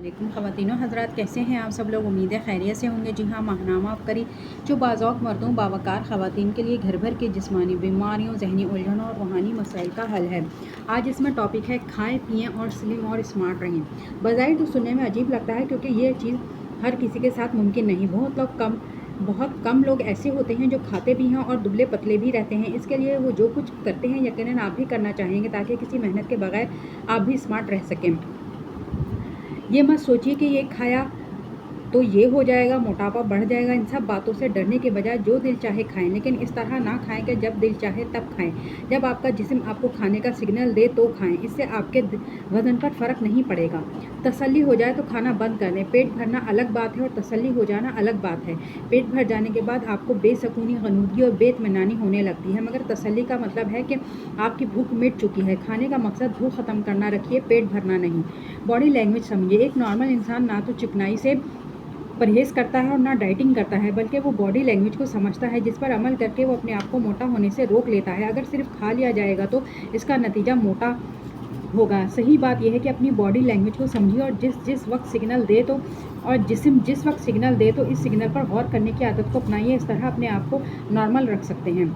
लेकिन ख़वातीनो हज़रात कैसे हैं आप सब लोग। उम्मीद है खैरियत से होंगे। जी हाँ, माहनामा अफकरी जो बाज़ौक़ मर्दों बावकार ख़वातीन के लिए घर भर की जिस्मानी बीमारियों, ज़हनी उलझनों और रूहानी मसाइल का हल है। आज इसमें टॉपिक है खाएं पिएं और स्लिम और स्मार्ट रहें। बज़ाहिर तो सुनने में अजीब लगता है क्योंकि ये चीज़ हर किसी के साथ मुमकिन नहीं। बहुत कम लोग ऐसे होते हैं जो खाते भी हैं और दुबले पतले भी रहते हैं। इसके लिए वो जो कुछ करते हैं यकीनन आप भी करना चाहेंगे ताकि किसी मेहनत के बगैर आप भी स्मार्ट रह सकें। ये मत सोचिए कि ये खाया तो ये हो जाएगा, मोटापा बढ़ जाएगा। इन सब बातों से डरने के बजाय जो दिल चाहे खाएं, लेकिन इस तरह ना खाएं कि जब दिल चाहे तब खाएं। जब आपका जिस्म आपको खाने का सिग्नल दे तो खाएं। इससे आपके वज़न पर फ़र्क नहीं पड़ेगा। तसल्ली हो जाए तो खाना बंद कर दें। पेट भरना अलग बात है और तसल्ली हो जाना अलग बात है। पेट भर जाने के बाद आपको बेसुकूनी, ग़नूदगी और बेइत्मीनानी होने लगती है, मगर तसल्ली का मतलब है कि आपकी भूख मिट चुकी है। खाने का मकसद भूख ख़त्म करना रखिए, पेट भरना नहीं। बॉडी लैंग्वेज समझिए। एक नॉर्मल इंसान ना तो चिकनाई से परहेज़ करता है और ना डाइटिंग करता है, बल्कि वो बॉडी लैंग्वेज को समझता है, जिस पर अमल करके वो अपने आप को मोटा होने से रोक लेता है। अगर सिर्फ खा लिया जाएगा तो इसका नतीजा मोटा होगा। सही बात यह है कि अपनी बॉडी लैंग्वेज को समझिए और जिस वक्त सिग्नल दे तो और जिस्म जिस वक्त सिग्नल दे तो इस सिग्नल पर गौर करने की आदत को अपनाइए। इस तरह अपने आप को नॉर्मल रख सकते हैं।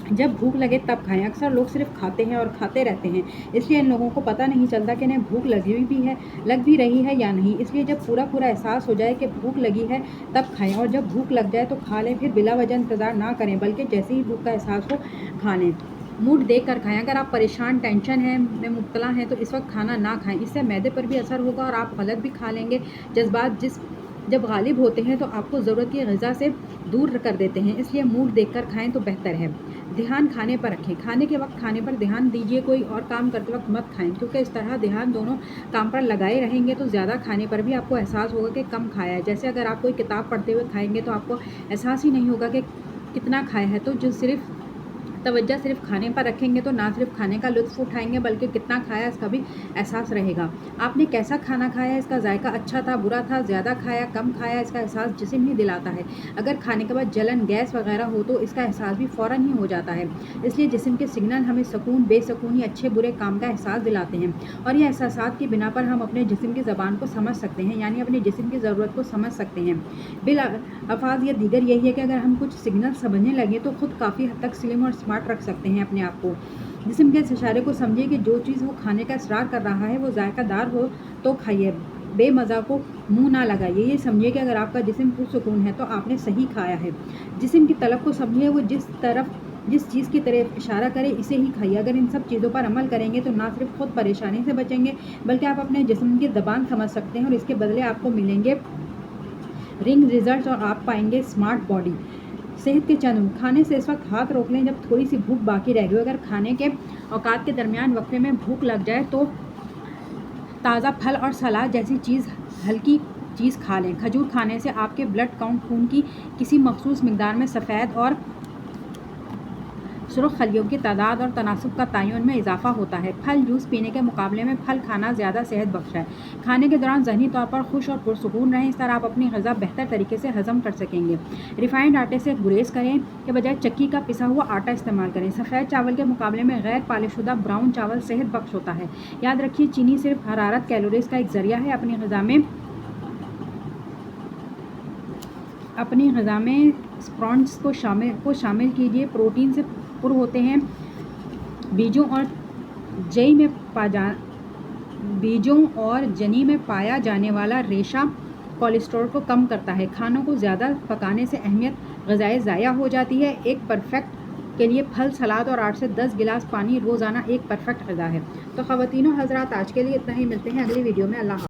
जब भूख लगे तब खाएं। अक्सर लोग सिर्फ खाते हैं और खाते रहते हैं, इसलिए इन लोगों को पता नहीं चलता कि इन्हें भूख लग भी रही है या नहीं। इसलिए जब पूरा एहसास हो जाए कि भूख लगी है तब खाएं, और जब भूख लग जाए तो खा लें। फिर बिला वजह इंतज़ार ना करें, बल्कि जैसे ही भूख का एहसास हो खा लें। मूड देख कर खाएं। अगर आप परेशान, टेंशन में मुब्तला हैं तो इस वक्त खाना ना खाएं। इससे मैदे पर भी असर होगा और आप गलत भी खा लेंगे। जज्बात जब गालिब होते हैं तो आपको ज़रूरत की ग़िज़ा से दूर कर देते हैं, इसलिए मूड देखकर खाएं तो बेहतर है। ध्यान खाने पर रखें। खाने के वक्त खाने पर ध्यान दीजिए, कोई और काम करते वक्त मत खाएं, क्योंकि इस तरह ध्यान दोनों काम पर लगाए रहेंगे तो ज़्यादा खाने पर भी आपको एहसास होगा कि कम खाया है। जैसे अगर आप कोई किताब पढ़ते हुए खाएंगे तो आपको एहसास ही नहीं होगा कि कितना खाया है। तो जो सिर्फ तवज्जो सिर्फ खाने पर रखेंगे तो ना सिर्फ खाने का लुत्फ़ उठाएंगे बल्कि कितना खाया इसका भी एहसास रहेगा। आपने कैसा खाना खाया, इसका जायका अच्छा था, बुरा था, ज़्यादा खाया, कम खाया, इसका एहसास जिस्म ही दिलाता है। अगर खाने के बाद जलन, गैस वगैरह हो तो इसका एहसास भी फ़ौरन ही हो जाता है। इसलिए जिस्म के सिग्नल हमें सुकून, बेसुकूनी, अच्छे बुरे काम का एहसास दिलाते हैं, और ये एहसासात की बिना पर हम अपने जिस्म की ज़बान को समझ सकते हैं, यानी अपने जिस्म की ज़रूरत को समझ सकते हैं। बिल अल्फाज या दीगर यही है कि अगर हम कुछ सिग्नल समझने लगे तो खुद काफ़ी हद तक स्लिम और स्मार्ट रख सकते हैं अपने आप को। जिस्म के इस इशारे को समझिए कि जो चीज़ वो खाने का इसरार कर रहा है वो जायकादार हो तो खाइए, बेमज़ा को मुंह ना लगाइए। ये समझिए कि अगर आपका जिस्म पुरसुकून है तो आपने सही खाया है। जिस्म की तलब को समझिए, वो जिस चीज़ की तरफ इशारा करे इसे ही खाइए। अगर इन सब चीज़ों पर अमल करेंगे तो ना सिर्फ खुद परेशानी से बचेंगे, बल्कि आप अपने जिस्म की ज़बान समझ सकते हैं और इसके बदले आपको मिलेंगे रिंग रिजल्ट और आप पाएंगे स्मार्ट बॉडी। सेहत के चंद खाने से इस वक्त हाथ रोक लें जब थोड़ी सी भूख बाकी रह गई। अगर खाने के औकात के दरमियान वक्फे में भूख लग जाए तो ताज़ा फल और सलाद जैसी हल्की चीज़ खा लें। खजूर खाने से आपके ब्लड काउंट, खून की किसी मखसूस मिकदार में सफ़ेद और सुर्ख खलियों की तादाद और तनासब का तयन में इजाफा होता है। फल जूस पीने के मुकाबले में फल खाना ज़्यादा सेहत बख्श है। खाने के दौरान ज़हनी तौर पर खुश और पुरसुकून रहें, इस तरह आप अपनी ग़िज़ा बेहतर तरीके से हज़म कर सकेंगे। रिफाइंड आटे से गुरेज करें के बजाय चक्की का पिसा हुआ आटा इस्तेमाल करें। सफ़ेद चावल के मुकाबले में गैर पॉलिशुदा ब्राउन चावल सेहत बख्श होता है। याद रखिए, चीनी सिर्फ हरारत, कैलोरीज़ का एक ज़रिया है। अपनी ग़िज़ा में स्प्राउट्स को शामिल कीजिए। प्रोटीन से पुर होते हैं। बीजों और जनी में पाया जाने वाला रेशा कोलेस्ट्रॉल को कम करता है। खानों को ज़्यादा पकाने से अहमियत ग़िज़ाएँ ज़ाया हो जाती है। एक परफेक्ट के लिए फल, सलाद और 8 से 10 गिलास पानी रोज़ाना एक परफेक्ट ग़िज़ा है। तो ख़वातीनो हज़रात, आज के लिए इतना ही। मिलते हैं अगली वीडियो में। अल्लाह।